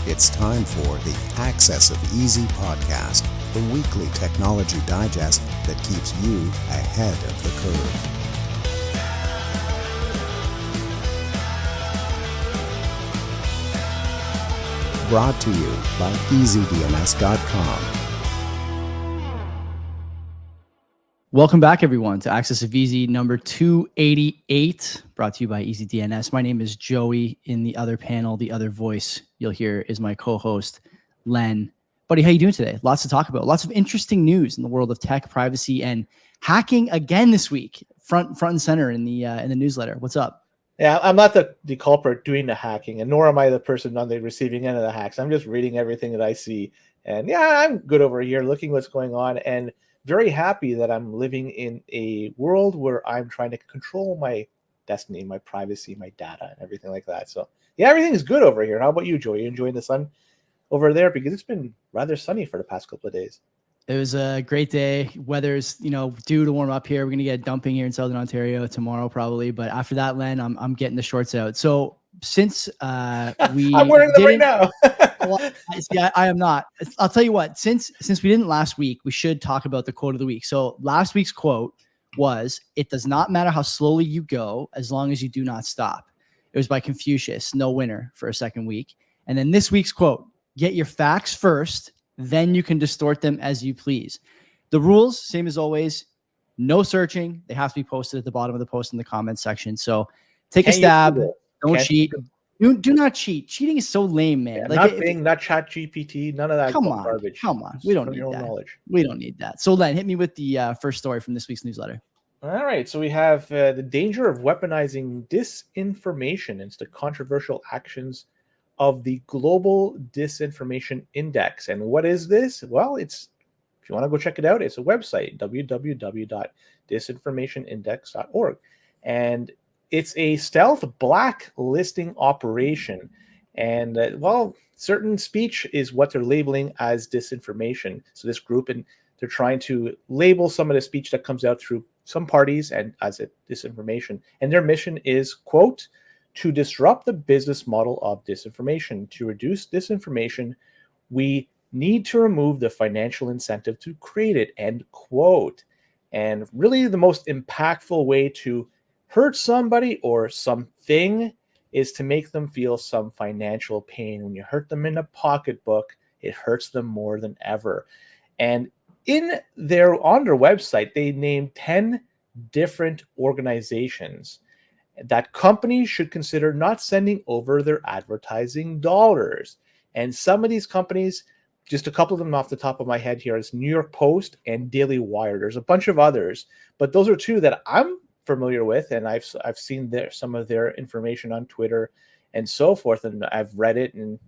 It's time for the Access of Easy podcast, the weekly technology digest that keeps you ahead of the curve. Brought to you by EasyDNS.com. Welcome back, everyone, to Access of Easy number 288, brought to you by EasyDNS. My name is Joey. In the other panel, the other voice you'll hear is my co-host, Len. Buddy, how you doing today? Lots to talk about. Lots of interesting news in the world of tech, privacy, and hacking again this week. Front and center in the newsletter. What's up? Yeah, I'm not the culprit doing the hacking, and nor am I the person on the receiving end of the hacks. I'm just reading everything that I see. And yeah, I'm good over here looking what's going on, and very happy that I'm living in a world where I'm trying to control my destiny, my privacy, my data, and everything like that. So yeah, everything is good over here. How about you, Joey? You enjoying the sun over there? Because it's been rather sunny for the past couple of days. It was a great day. Weather's, due to warm up here. We're going to get dumping here in Southern Ontario tomorrow probably. But after that, Len, I'm getting the shorts out. So since I'm wearing them right now. I am not. I'll tell you what, since we didn't last week, we should talk about the quote of the week. So last week's quote was, "It does not matter how slowly you go as long as you do not stop." It was by Confucius, no winner for a second week. And then this week's quote, "Get your facts first, then you can distort them as you please." The rules, same as always, no searching. They have to be posted at the bottom of the post in the comments section. So take a stab. Don't cheat. Do not cheat. Cheating is so lame, man. Yeah, not Chat GPT, none of that garbage. Come on. We don't need that. Knowledge. We don't need that. So Len, hit me with the first story from this week's newsletter. All right. So we have the danger of weaponizing disinformation. It's the controversial actions of the Global Disinformation Index. And what is this? Well, if you want to go check it out, it's a website, www.disinformationindex.org. And it's a stealth blacklisting operation. And, certain speech is what they're labeling as disinformation. So this group, and they're trying to label some of the speech that comes out through some parties and as disinformation. And their mission is, quote, "To disrupt the business model of disinformation. To reduce disinformation, we need to remove the financial incentive to create it," end quote. And really the most impactful way to hurt somebody or something is to make them feel some financial pain. When you hurt them in a pocketbook, it hurts them more than ever. And on their website, they named 10 different organizations that companies should consider not sending over their advertising dollars. And some of these companies, just a couple of them off the top of my head here, is New York Post and Daily Wire. There's a bunch of others, but those are two that I'm familiar with, and I've seen some of their information on Twitter and so forth, and I've read it. And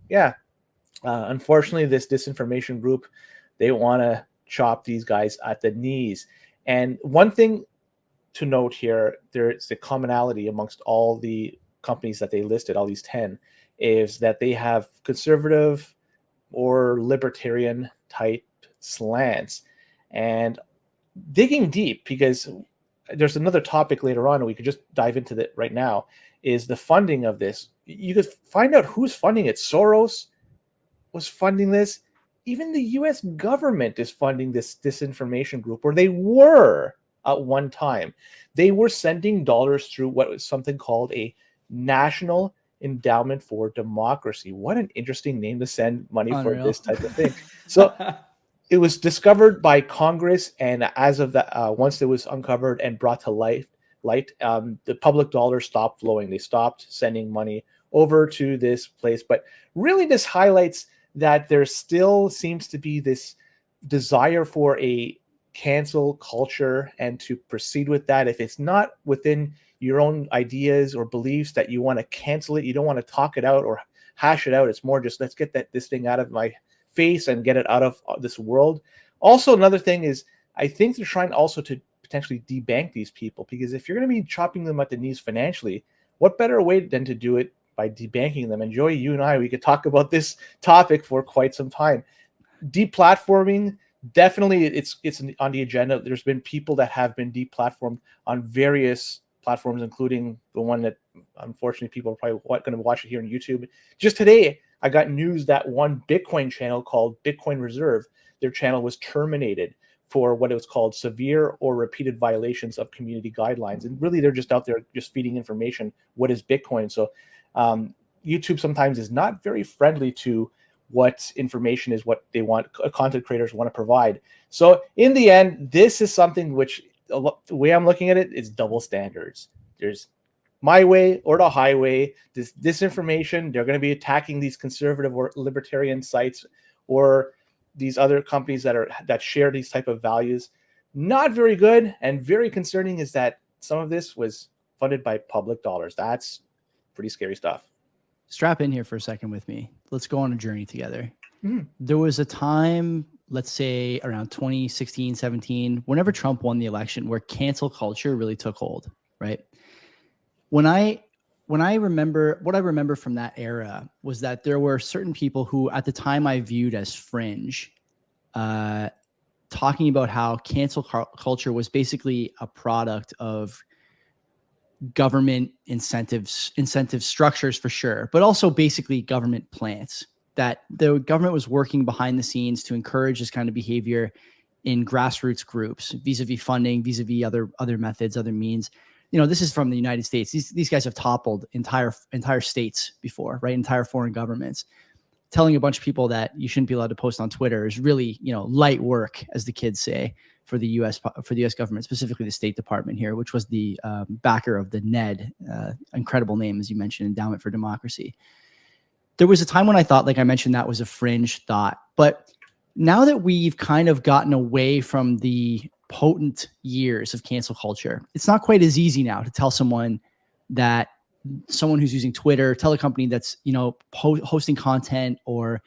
unfortunately, this disinformation group, they want to chop these guys at the knees. And one thing to note here, there's a commonality amongst all the companies that they listed, all these 10, is that they have conservative or libertarian type slants. And digging deep, because there's another topic later on, and we could just dive into that right now, is the funding of this. You could find out who's funding it. Soros was funding this. Even the US government is funding this disinformation group, or they were at one time. They were sending dollars through what was something called a National Endowment for Democracy. What an interesting name to send money for this type of thing. So it was discovered by Congress, and as of that, once it was uncovered and brought to light, the public dollars stopped flowing. They stopped sending money over to this place. But really, this highlights that there still seems to be this desire for a cancel culture and to proceed with that. If it's not within your own ideas or beliefs that you want to cancel it, you don't want to talk it out or hash it out. It's more just, let's get this thing out of my face and get it out of this world. Also, another thing is, I think they're trying also to potentially debank these people, because if you're going to be chopping them at the knees financially, what better way than to do it by debanking them? And Joey, you and I, we could talk about this topic for quite some time. Deplatforming, definitely it's on the agenda. There's been people that have been deplatformed on various platforms, including the one that unfortunately people are probably going to watch it here on YouTube. Just today, I got news that one Bitcoin channel called Bitcoin Reserve, their channel was terminated for what it was called severe or repeated violations of community guidelines. And really, they're just out there just feeding information. What is Bitcoin? So YouTube sometimes is not very friendly to what information is what they want, content creators want to provide. So in the end, this is something which, the way I'm looking at it, is double standards. There's my way or the highway. This disinformation, they're going to be attacking these conservative or libertarian sites or these other companies that share these type of values. Not very good, and very concerning is that some of this was funded by public dollars. That's pretty scary stuff. Strap in here for a second with me. Let's go on a journey together. Mm. There was a time, let's say around 2016, 17, whenever Trump won the election, where cancel culture really took hold, right? When I remember, what I remember from that era was that there were certain people who at the time I viewed as fringe, talking about how cancel culture was basically a product of government incentive structures for sure, but also basically government plants, that the government was working behind the scenes to encourage this kind of behavior in grassroots groups, vis-a-vis funding, vis-a-vis other methods, other means. You know, this is from the United States. These guys have toppled entire states before, right? Entire foreign governments. Telling a bunch of people that you shouldn't be allowed to post on Twitter is really, light work, as the kids say, for the U.S. government, specifically the State Department here, which was the backer of the NED, incredible name, as you mentioned, Endowment for Democracy. There was a time when I thought, like I mentioned, that was a fringe thought. But now that we've kind of gotten away from the potent years of cancel culture, it's not quite as easy now to tell someone who's using Twitter, tell a company that's, hosting content or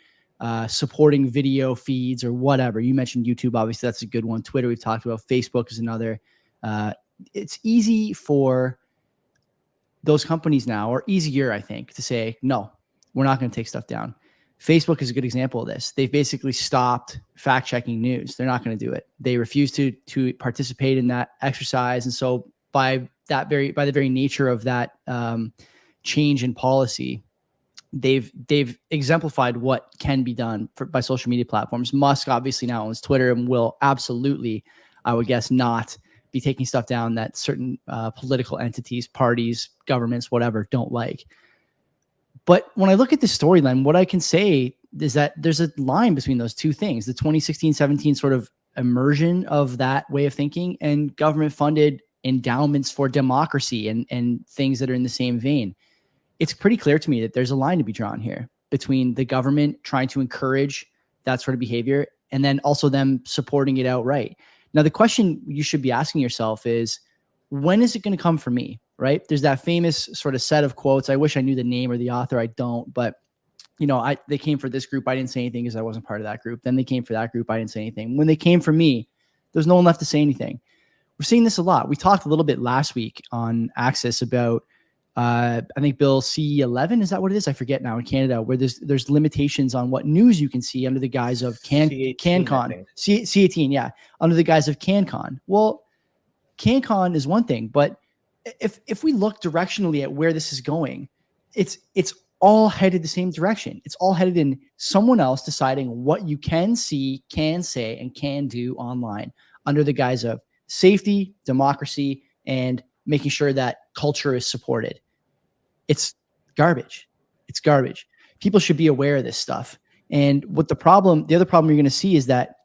supporting video feeds or whatever. You mentioned YouTube, obviously that's a good one. Twitter, we've talked about. Facebook is another. It's easy for those companies now, or easier, I think, to say, no, we're not going to take stuff down. Facebook is a good example of this. They've basically stopped fact-checking news. They're not going to do it. They refuse to participate in that exercise. And so by the very nature of that change in policy, they've exemplified what can be done by social media platforms. Musk obviously now owns Twitter and will absolutely, I would guess, not be taking stuff down that certain political entities, parties, governments, whatever, don't like. But when I look at the storyline, what I can say is that there's a line between those two things: the 2016-17 sort of immersion of that way of thinking and government-funded endowments for democracy and things that are in the same vein. It's pretty clear to me that there's a line to be drawn here between the government trying to encourage that sort of behavior and then also them supporting it outright. Now, the question you should be asking yourself is, when is it going to come for me, right? There's that famous sort of set of quotes. I wish I knew the name or the author. I don't, but they came for this group. I didn't say anything because I wasn't part of that group. Then they came for that group. I didn't say anything. When they came for me, there's no one left to say anything. We're seeing this a lot. We talked a little bit last week on Access about, I think Bill C11, is that what it is? I forget now, in Canada, where there's limitations on what news you can see under the guise of CanCon. C18, yeah, under the guise of CanCon. Well, CanCon is one thing, but if we look directionally at where this is going, it's all headed the same direction. It's all headed in someone else deciding what you can see, can say, and can do online under the guise of safety, democracy, and making sure that culture is supported. It's garbage. It's garbage. People should be aware of this stuff. And the other problem you're going to see is that,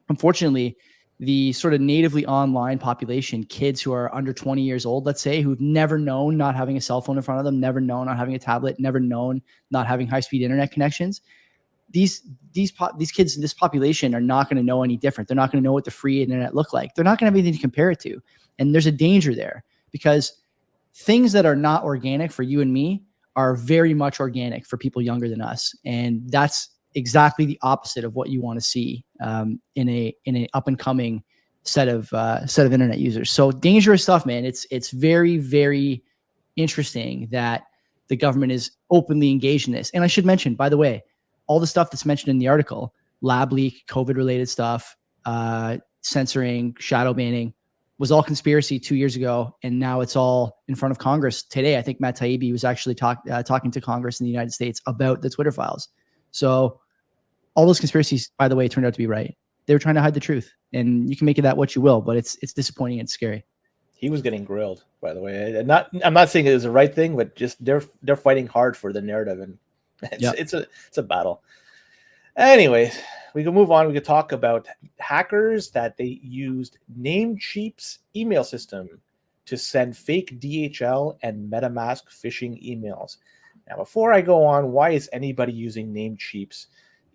unfortunately, the sort of natively online population, kids who are under 20 years old, let's say, who've never known not having a cell phone in front of them, never known not having a tablet, never known not having high-speed internet connections, these kids in this population are not going to know any different. They're not going to know what the free internet look like. They're not going to have anything to compare it to. And there's a danger there, because things that are not organic for you and me are very much organic for people younger than us. And that's exactly the opposite of what you want to see in a up and coming set of internet users. So dangerous stuff, man. It's very, very interesting that the government is openly engaged in this. And I should mention, by the way, all the stuff that's mentioned in the article, lab leak, COVID related stuff, censoring, shadow banning, was all conspiracy 2 years ago, and now it's all in front of Congress today. I think Matt Taibbi was actually talking to Congress in the United States about the Twitter files. So all those conspiracies, by the way, turned out to be right. They were trying to hide the truth, and you can make of that what you will, but it's disappointing and scary. He was getting grilled, by the way. I'm not saying it was the right thing, but just they're fighting hard for the narrative, and it's a battle. Anyways, we can move on. We could talk about hackers that they used Namecheap's email system to send fake DHL and MetaMask phishing emails. Now, before I go on, why is anybody using Namecheap's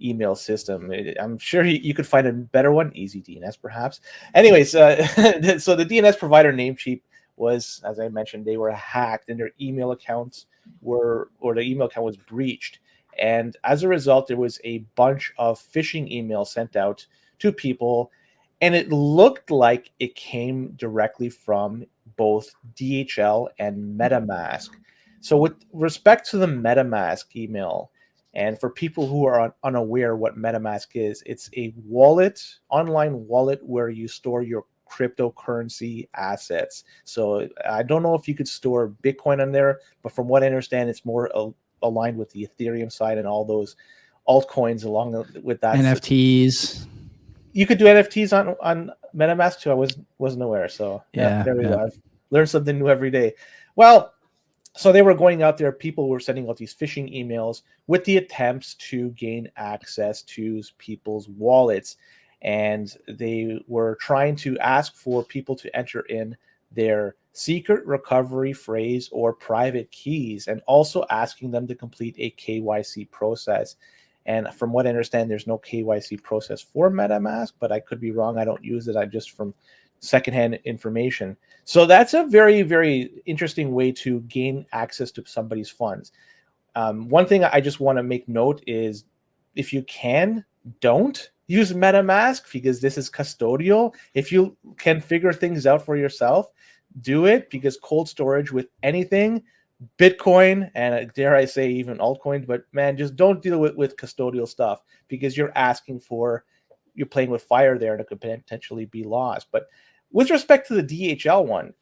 email system? I'm sure you could find a better one, Easy DNS perhaps. Anyways, so the DNS provider Namecheap was, as I mentioned, they were hacked and their email accounts the email account was breached. And as a result, there was a bunch of phishing emails sent out to people, and it looked like it came directly from both DHL and MetaMask. So with respect to the MetaMask email, and for people who are unaware what MetaMask is, it's a online wallet where you store your cryptocurrency assets. So I don't know if you could store Bitcoin on there, but from what I understand, it's more aligned with the Ethereum side and all those altcoins along with that. NFTs. You could do NFTs on MetaMask too. I wasn't aware. So there we go. I've learned something new every day. Well, so they were going out there. People were sending out these phishing emails with the attempts to gain access to people's wallets. And they were trying to ask for people to enter in their secret recovery phrase or private keys, and also asking them to complete a KYC process. And from what I understand, there's no KYC process for MetaMask, but I could be wrong. I don't use it. I'm just from secondhand information. So that's a very, very interesting way to gain access to somebody's funds. One thing I just want to make note is, if you can, don't use MetaMask, because this is custodial. If you can figure things out for yourself, do it, because cold storage with anything, Bitcoin, and dare I say even altcoins, but man, just don't deal with custodial stuff, because you're playing with fire there and it could potentially be lost. But with respect to the DHL one,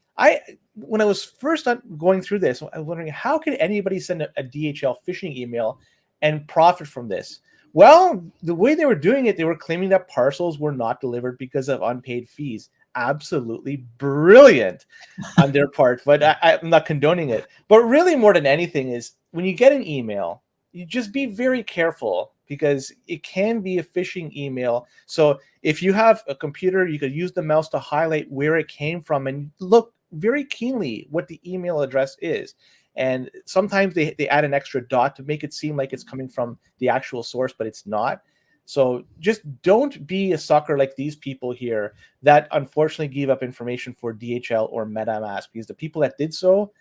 when I was first going through this, I was wondering, how could anybody send a DHL phishing email and profit from this? Well, the way they were doing it, they were claiming that parcels were not delivered because of unpaid fees. Absolutely brilliant on their part, but I'm not condoning it. But really, more than anything, is when you get an email, you just be very careful, because it can be a phishing email. So if you have a computer, you could use the mouse to highlight where it came from and look very keenly what the email address is. And sometimes they add an extra dot to make it seem like it's coming from the actual source, but it's not. So just don't be a sucker like these people here that unfortunately gave up information for DHL or MetaMask, because the people that did so,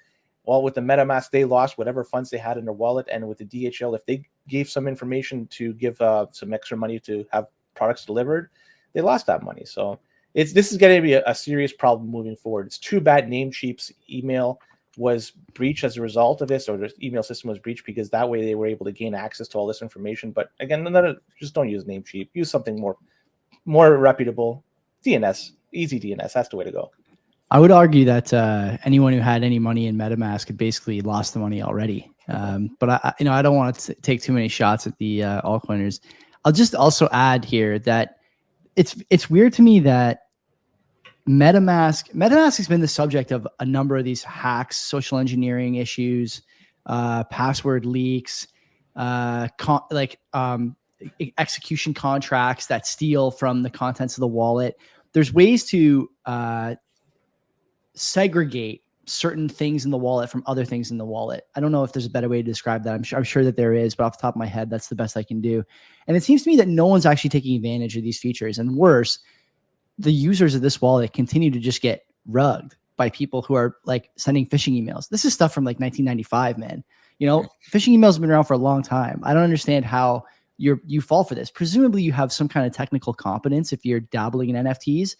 well, with the MetaMask, they lost whatever funds they had in their wallet. And with the DHL, if they gave some information to give some extra money to have products delivered, they lost that money. So this is going to be a serious problem moving forward. It's too bad Namecheap's email was breached as a result of this, or the email system was breached, because that way they were able to gain access to all this information. But again, just don't use Namecheap. Use something more reputable. DNS, easy DNS. That's the way to go. I would argue that anyone who had any money in MetaMask had basically lost the money already. But I don't want to take too many shots at the altcoiners. I'll just also add here that it's weird to me that MetaMask has been the subject of a number of these hacks, social engineering issues, password leaks, execution contracts that steal from the contents of the wallet. There's ways to segregate certain things in the wallet from other things in the wallet. I don't know if there's a better way to describe that. I'm sure that there is, but off the top of my head, that's the best I can do. And it seems to me that no one's actually taking advantage of these features. And worse, the users of this wallet continue to just get rugged by people who are like sending phishing emails. This is stuff from like 1995, man. Phishing emails have been around for a long time. I don't understand how you fall for this. Presumably you have some kind of technical competence if you're dabbling in NFTs,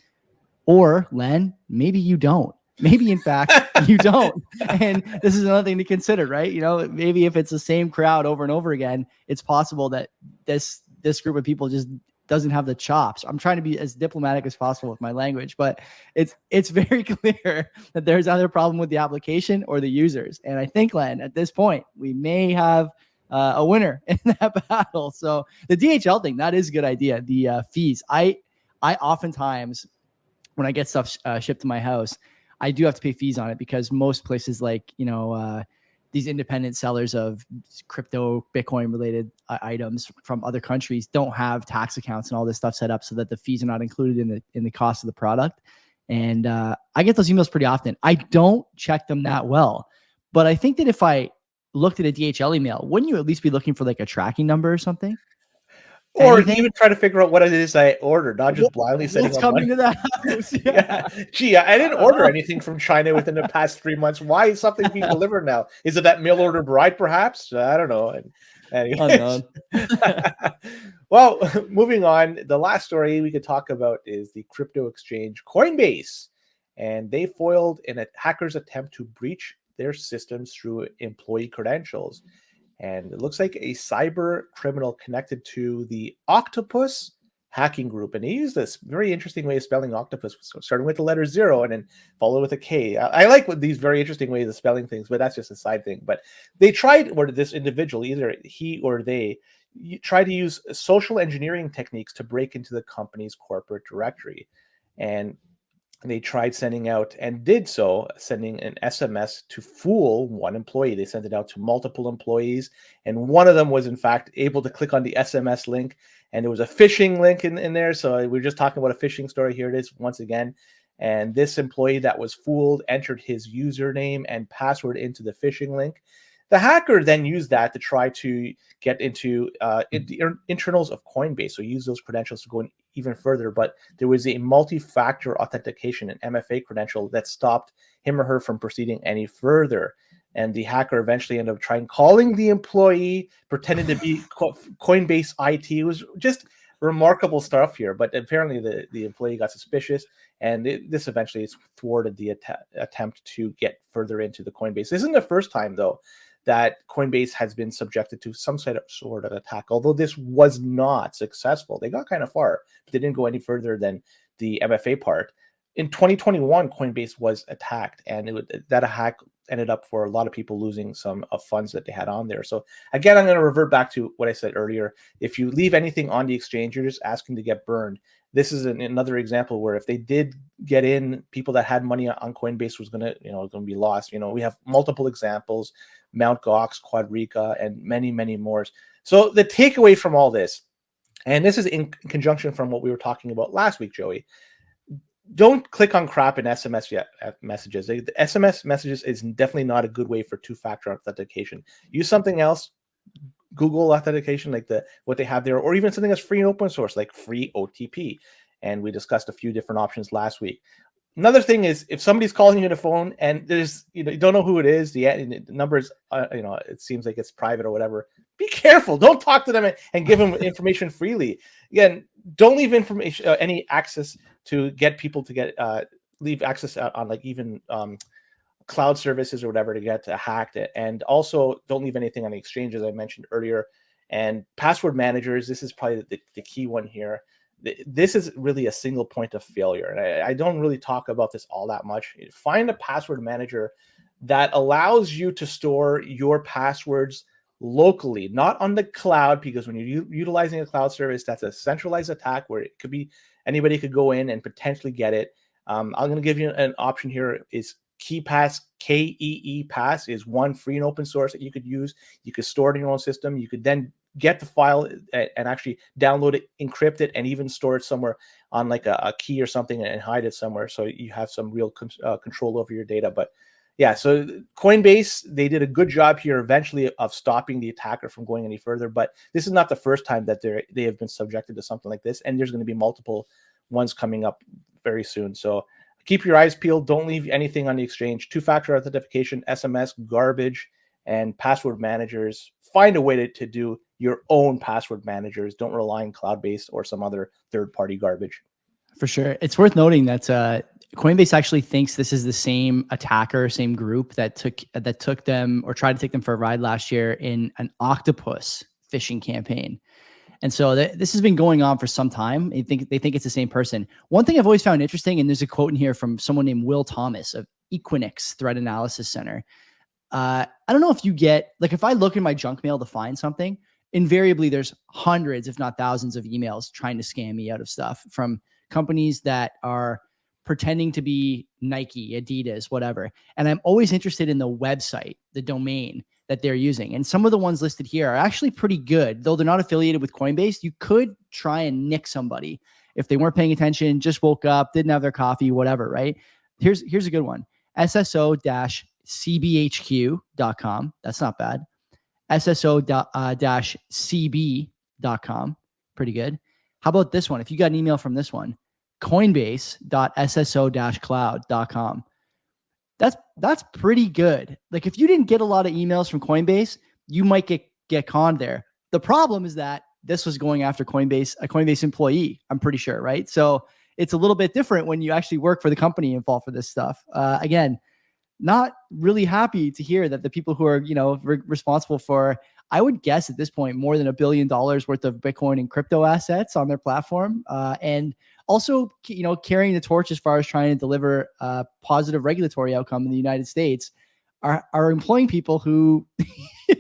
or Len, maybe you don't. Maybe in fact you don't. And this is another thing to consider, right? Maybe if it's the same crowd over and over again, it's possible that this group of people just doesn't have the chops. I'm trying to be as diplomatic as possible with my language, but it's very clear that there's either a problem with the application or the users. And I think, Len, at this point, we may have a winner in that battle. So the DHL thing, that is a good idea. The fees. I oftentimes, when I get stuff shipped to my house, I do have to pay fees on it because most places like, these independent sellers of crypto, Bitcoin related items from other countries don't have tax accounts and all this stuff set up so that the fees are not included in the cost of the product. And I get those emails pretty often. I don't check them that well, but I think that if I looked at a DHL email, wouldn't you at least be looking for like a tracking number or something? Or Anything? even try to figure out what it is I ordered, not just blindly setting What's up coming money. to the house? Yeah. Gee, I didn't order anything from China within the past 3 months. Why is something being delivered now? Is it that mail order bride, perhaps? I don't know. Anyways. Well, moving on, the last story we could talk about is the crypto exchange Coinbase. And they foiled in a hacker's attempt to breach their systems through employee credentials. And it looks like a cyber criminal connected to the Octopus hacking group. And he used this very interesting way of spelling octopus, starting with the letter 0 and then followed with a K. I like these very interesting ways of spelling things, but that's just a side thing. But they tried, or this individual, either he or they, tried to use social engineering techniques to break into the company's corporate directory. And they tried sending out, and did so, sending an SMS to fool one employee. They sent it out to multiple employees, and one of them was in fact able to click on the SMS link, and there was a phishing link in there. So we're just talking about a phishing story. Here it is once again. And this employee that was fooled entered his username and password into the phishing link. The hacker then used that to try to get into the internals of Coinbase, so use those credentials to go in even further. But there was a multi-factor authentication, an MFA credential, that stopped him or her from proceeding any further. And the hacker eventually ended up trying calling the employee, pretending to be Coinbase IT. It was just remarkable stuff here. But apparently the employee got suspicious, and this eventually thwarted the attempt to get further into the Coinbase. This isn't the first time, though, that Coinbase has been subjected to some sort of attack, although this was not successful. They got kind of far, but they didn't go any further than the MFA part. In 2021, Coinbase was attacked, and that hack ended up for a lot of people losing some of funds that they had on there. So again, I'm going to revert back to what I said earlier. If you leave anything on the exchange, you're just asking to get burned. This is another example where if they did get in, people that had money on Coinbase was going to be lost. We have multiple examples: Mt. Gox, Quadriga, and many, many more. So the takeaway from all this, and this is in conjunction from what we were talking about last week, Joey, don't click on crap in SMS messages. The SMS messages is definitely not a good way for two-factor authentication. Use something else, Google authentication, like what they have there, or even something that's free and open source, like free OTP. And we discussed a few different options last week. Another thing is, if somebody's calling you on the phone and there's, you don't know who it is, the number is, it seems like it's private or whatever, be careful. Don't talk to them and give them information freely. Again, don't leave information, any access to get people to leave access on like even cloud services or whatever to get hacked. And also don't leave anything on the exchange, as I mentioned earlier. And password managers, this is probably the key one here. This is really a single point of failure. And I don't really talk about this all that much. Find a password manager that allows you to store your passwords locally, not on the cloud, because when you're utilizing a cloud service, that's a centralized attack where it could be anybody could go in and potentially get it. I'm going to give you an option here. Is KeePass, KeePass is one free and open source that you could use. You could store it in your own system. You could then get the file and actually download it, encrypt it, and even store it somewhere on like a key or something and hide it somewhere, so you have some real control over your data. But yeah, so Coinbase, they did a good job here eventually of stopping the attacker from going any further. But this is not the first time that they have been subjected to something like this, and there's going to be multiple ones coming up very soon. So keep your eyes peeled. Don't leave anything on the exchange. Two-factor authentication, SMS, garbage, and password managers. Find a way to do your own password managers. Don't rely on cloud-based or some other third-party garbage. For sure. It's worth noting that Coinbase actually thinks this is the same attacker, same group that took them or tried to take them for a ride last year in an octopus phishing campaign. And so this has been going on for some time. They think it's the same person. One thing I've always found interesting, and there's a quote in here from someone named Will Thomas of Equinix Threat Analysis Center. I don't know if you get, like, if I look in my junk mail to find something, invariably there's hundreds, if not thousands of emails trying to scam me out of stuff from companies that are pretending to be Nike, Adidas, whatever. And I'm always interested in the website, the domain that they're using. And some of the ones listed here are actually pretty good. Though they're not affiliated with Coinbase, you could try and nick somebody if they weren't paying attention, just woke up, didn't have their coffee, whatever, right? Here's a good one. SSO-cbhq.com. That's not bad. SSO-cb.com. Pretty good. How about this one? If you got an email from this one, Coinbase.sso-cloud.com. That's pretty good. Like, if you didn't get a lot of emails from Coinbase, you might get conned there. The problem is that this was going after Coinbase, a Coinbase employee, I'm pretty sure, right? So it's a little bit different when you actually work for the company and fall for this stuff. Again, not really happy to hear that the people who are, responsible for, I would guess at this point, more than $1 billion worth of Bitcoin and crypto assets on their platform, and also, carrying the torch as far as trying to deliver a positive regulatory outcome in the United States, are employing people who,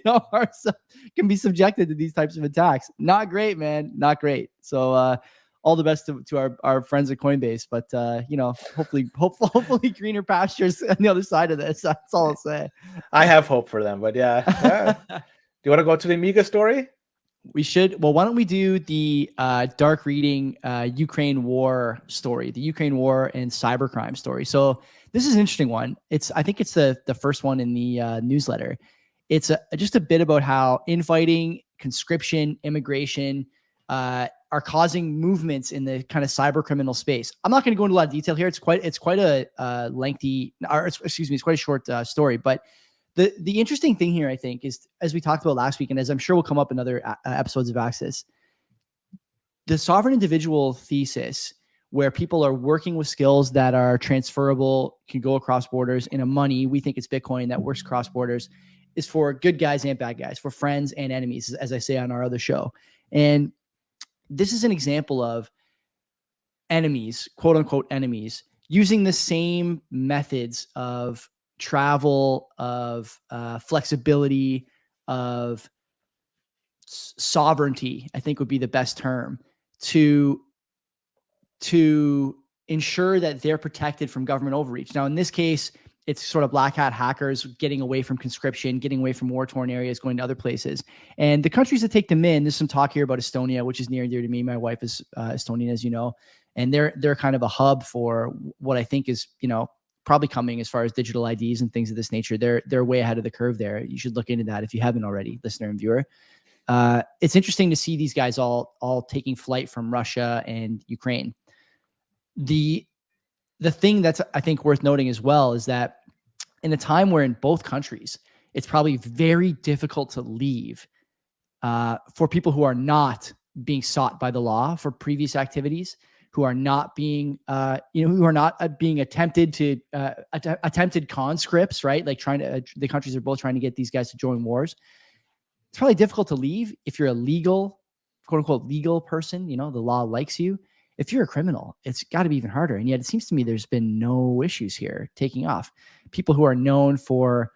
can be subjected to these types of attacks. Not great, man. Not great. So, all the best to our friends at Coinbase, but hopefully greener pastures on the other side of this. That's all I'll say. I have hope for them, but yeah. Do you want to go to the Amiga story? We should. Well, why don't we do the dark reading Ukraine war story, the Ukraine war and cybercrime story. So this is an interesting one. I think it's the first one in the newsletter. It's just a bit about how infighting, conscription, immigration are causing movements in the kind of cyber criminal space. I'm not going to go into a lot of detail here. It's quite a lengthy, it's quite a short story, but the interesting thing here, I think, is, as we talked about last week, and as I'm sure will come up in other episodes of Access, the sovereign individual thesis, where people are working with skills that are transferable, can go across borders in a money, we think it's Bitcoin that works across borders, is for good guys and bad guys, for friends and enemies, as I say on our other show. And this is an example of enemies, quote unquote enemies, using the same methods of travel, of flexibility, of sovereignty, I think would be the best term, to ensure that they're protected from government overreach. Now, in this case, it's sort of black hat hackers getting away from conscription, getting away from war-torn areas, going to other places. And the countries that take them in, there's some talk here about Estonia, which is near and dear to me. My wife is Estonian, as you know, and they're kind of a hub for what I think is, probably coming as far as digital IDs and things of this nature. They're way ahead of the curve there. You should look into that if you haven't already, listener and viewer. It's interesting to see these guys all taking flight from Russia and Ukraine. The thing that's, I think, worth noting as well is that in a time where in both countries, it's probably very difficult to leave for people who are not being sought by the law for previous activities, who are not being, who are not being attempted conscripts, right? Like the countries are both trying to get these guys to join wars. It's probably difficult to leave if you're a legal, quote unquote, legal person, the law likes you. If you're a criminal, it's got to be even harder. And yet it seems to me there's been no issues here taking off. People who are known for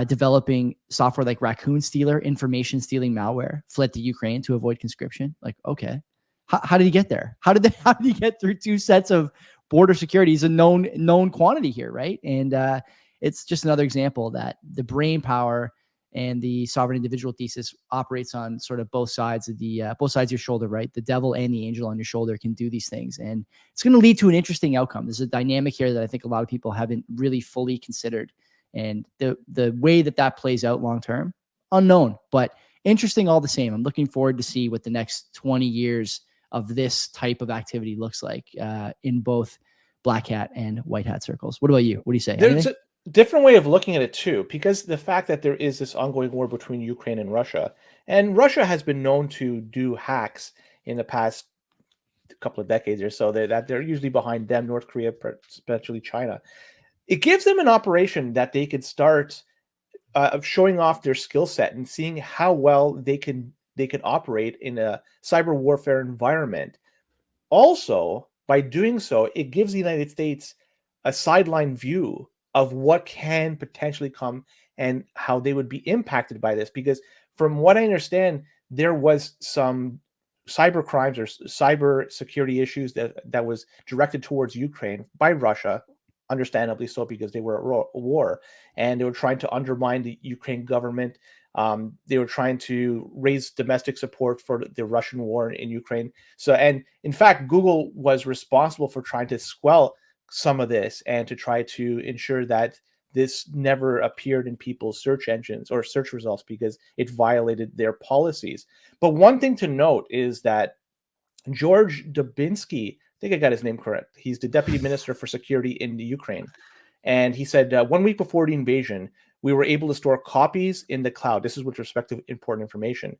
developing software like Raccoon Stealer, information stealing malware, fled to Ukraine to avoid conscription. Like, okay, how did he get there? How did he get through two sets of border security? He's a known quantity here, right? And it's just another example that the brain power and the sovereign individual thesis operates on sort of both sides of your shoulder, right? The devil and the angel on your shoulder can do these things. And it's going to lead to an interesting outcome. There's a dynamic here that I think a lot of people haven't really fully considered. And the way that plays out long-term, unknown, but interesting all the same. I'm looking forward to see what the next 20 years of this type of activity looks like in both black hat and white hat circles. What about you? What do you say? There's a different way of looking at it too, because the fact that there is this ongoing war between Ukraine and Russia has been known to do hacks in the past couple of decades or so, that they're usually behind them, North Korea, especially China. It gives them an operation that they could start showing off their skill set and seeing how well they can they could operate in a cyber warfare environment. Also, by doing so, it gives the United States a sideline view of what can potentially come and how they would be impacted by this. Because from what I understand, there was some cyber crimes or cyber security issues that was directed towards Ukraine by Russia, understandably so, because they were at war and they were trying to undermine the Ukraine government. They were trying to raise domestic support for the Russian war in Ukraine. So, and in fact, Google was responsible for trying to squelch some of this and to try to ensure that this never appeared in people's search engines or search results because it violated their policies. But one thing to note is that George Dubinsky, I think I got his name correct, he's the deputy minister for security in the Ukraine. And he said 1 week before the invasion, we were able to store copies in the cloud. This is with respect to important information.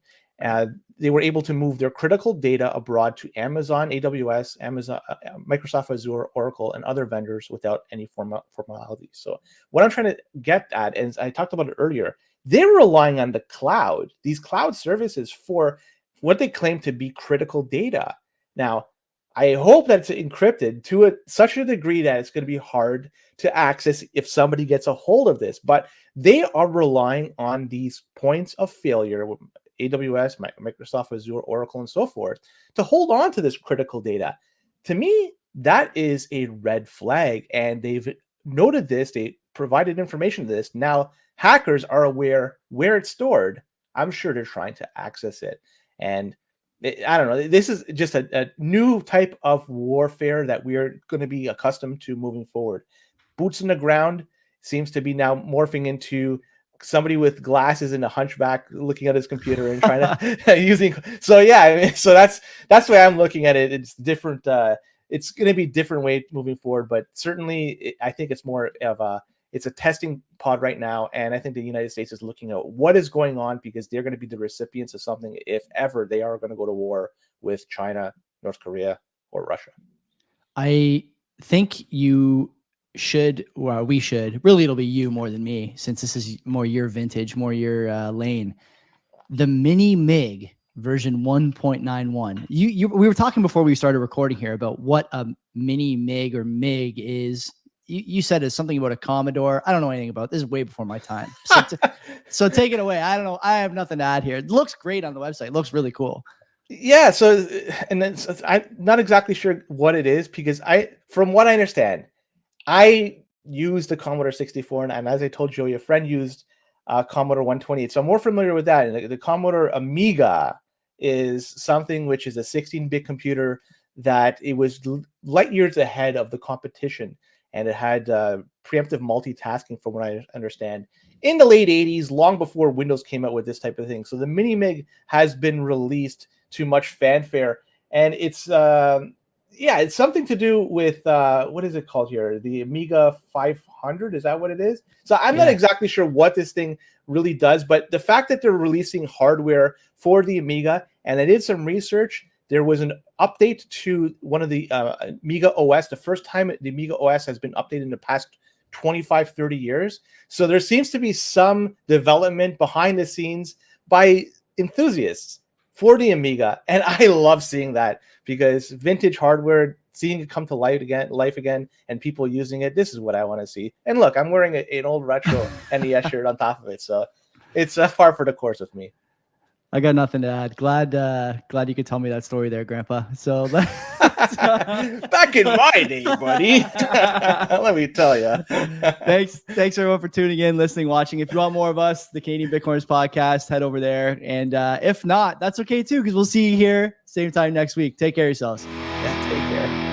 They were able to move their critical data abroad to Amazon, AWS, Amazon, Microsoft Azure, Oracle, and other vendors without any formality. So what I'm trying to get at, and I talked about it earlier, they're relying on the cloud, these cloud services, for what they claim to be critical data. Now, I hope that's encrypted to such a degree that it's going to be hard to access if somebody gets a hold of this. But they are relying on these points of failure, AWS, Microsoft Azure, Oracle, and so forth, to hold on to this critical data. To me, that is a red flag. And they've noted this. They provided information to this. Now, hackers are aware where it's stored. I'm sure they're trying to access it. And I don't know. This is just a new type of warfare that we're going to be accustomed to moving forward. Boots on the ground seems to be now morphing into somebody with glasses and a hunchback looking at his computer and trying to using. So yeah, I mean, so that's the way I'm looking at it. It's different. It's going to be different way moving forward, but certainly I think it's more of it's a testing pod right now. And I think the United States is looking at what is going on because they're going to be the recipients of something if ever they are going to go to war with China, North Korea, or Russia. I think you should, well, we should, really it'll be you more than me, since this is more your vintage, more your lane. The Mini MiG version 1.91. We were talking before we started recording here about what a Mini MiG or MiG is. You said it's something about a Commodore. I don't know anything about this. Is way before my time. So take it away. I don't know. I have nothing to add here. It looks great on the website. It looks really cool. Yeah. So, and then I'm not exactly sure what it is because from what I understand, I used the Commodore 64, and as I told Joey, a friend used Commodore 128. So I'm more familiar with that. And the Commodore Amiga is something which is a 16-bit computer that it was light years ahead of the competition. And it had preemptive multitasking, from what I understand, in the late 80s, long before Windows came out with this type of thing. So the Mini MiG has been released to much fanfare, and it's it's something to do with what is it called here? The Amiga 500, is that what it is? So I'm not exactly sure what this thing really does, but the fact that they're releasing hardware for the Amiga, and I did some research. There was an update to one of the Amiga OS, the first time the Amiga OS has been updated in the past 25, 30 years. So there seems to be some development behind the scenes by enthusiasts for the Amiga. And I love seeing that because vintage hardware, seeing it come to life again, and people using it, this is what I want to see. And look, I'm wearing an old retro NES shirt on top of it. So it's far for the course with me. I got nothing to add. Glad you could tell me that story there, Grandpa. So back in my day, buddy. Let me tell you. Thanks everyone for tuning in, listening, watching. If you want more of us, the Canadian Bitcoiners podcast, head over there. And if not, that's okay too, because we'll see you here same time next week. Take care of yourselves. Yeah, take care.